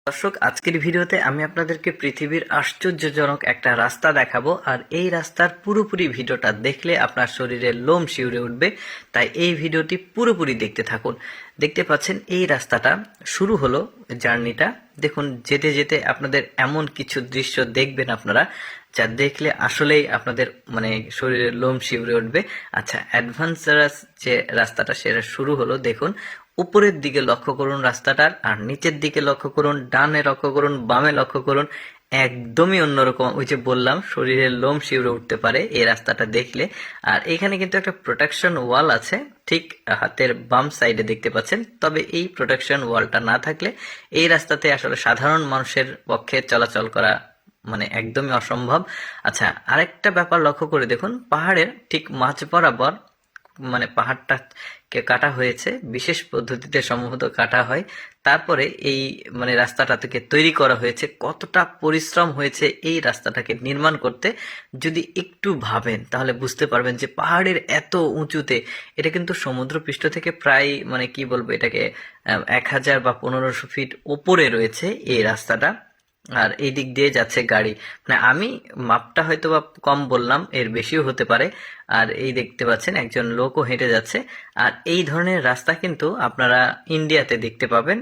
দর্শক, আজকের ভিডিওতে আমি আপনাদেরকে পৃথিবীর আশ্চর্যজনক একটা রাস্তা দেখাবো। আর এই রাস্তার পুরোপুরি ভিডিওটা দেখলে আপনার শরীরের লোম শিউরে উঠবে। তাই এই ভিডিওটি পুরোপুরি দেখতে থাকুন। দেখতে পাচ্ছেন এই রাস্তাটা শুরু হলো জার্নিটা। দেখুন, যেতে যেতে আপনাদের এমন কিছু দৃশ্য দেখবেন আপনারা, যা দেখলে আসলেই আপনাদের শরীরের লোম শিউরে উঠবে। আচ্ছা, অ্যাডভান্স যে রাস্তাটা সেটা শুরু হলো। দেখুন, উপরের দিকে লক্ষ্য করুন রাস্তাটার, আর নিচের দিকে লক্ষ্য করুন, ডানে লক্ষ্য করুন, বামে লক্ষ্য করুন। একদমই অন্যরকম। ওই যে বললাম, শরীরের লোম শিউরে উঠতে পারে এই রাস্তাটা দেখলে। আর এখানে কিন্তু একটা প্রোটেকশন ওয়াল আছে, ঠিক হাতের বাম সাইডে দেখতে পাচ্ছেন। তবে এই প্রোটেকশন ওয়ালটা না থাকলে এই রাস্তাতে আসলে সাধারণ মানুষের পক্ষে চলাচল করা একদমই অসম্ভব। আচ্ছা, আরেকটা ব্যাপার লক্ষ্য করে দেখুন, পাহাড়ের ঠিক মাঝ বরাবর পাহাড়টা কাটা হয়েছে, বিশেষ পদ্ধতিতে সম্ভবত কাটা হয়। তারপরে এই রাস্তাটা থেকে তৈরি করা হয়েছে। কতটা পরিশ্রম হয়েছে এই রাস্তাটাকে নির্মাণ করতে, যদি একটু ভাবেন তাহলে বুঝতে পারবেন যে পাহাড়ের এত উঁচুতে, এটা কিন্তু সমুদ্রপৃষ্ঠ থেকে প্রায় কি বলবো এটাকে, 1000 বা 1500 ফিট ওপরে রয়েছে এই রাস্তাটা। আর এই দিক দিয়ে যাচ্ছে গাড়ি। আমি মাপটা হয়তো বা কম বললাম, এর বেশিও হতে পারে। আর এই দেখতে পাচ্ছেন একজন লোকও হেঁটে যাচ্ছে। আর এই ধরনের রাস্তা কিন্তু আপনারা ইন্ডিয়াতে দেখতে পাবেন।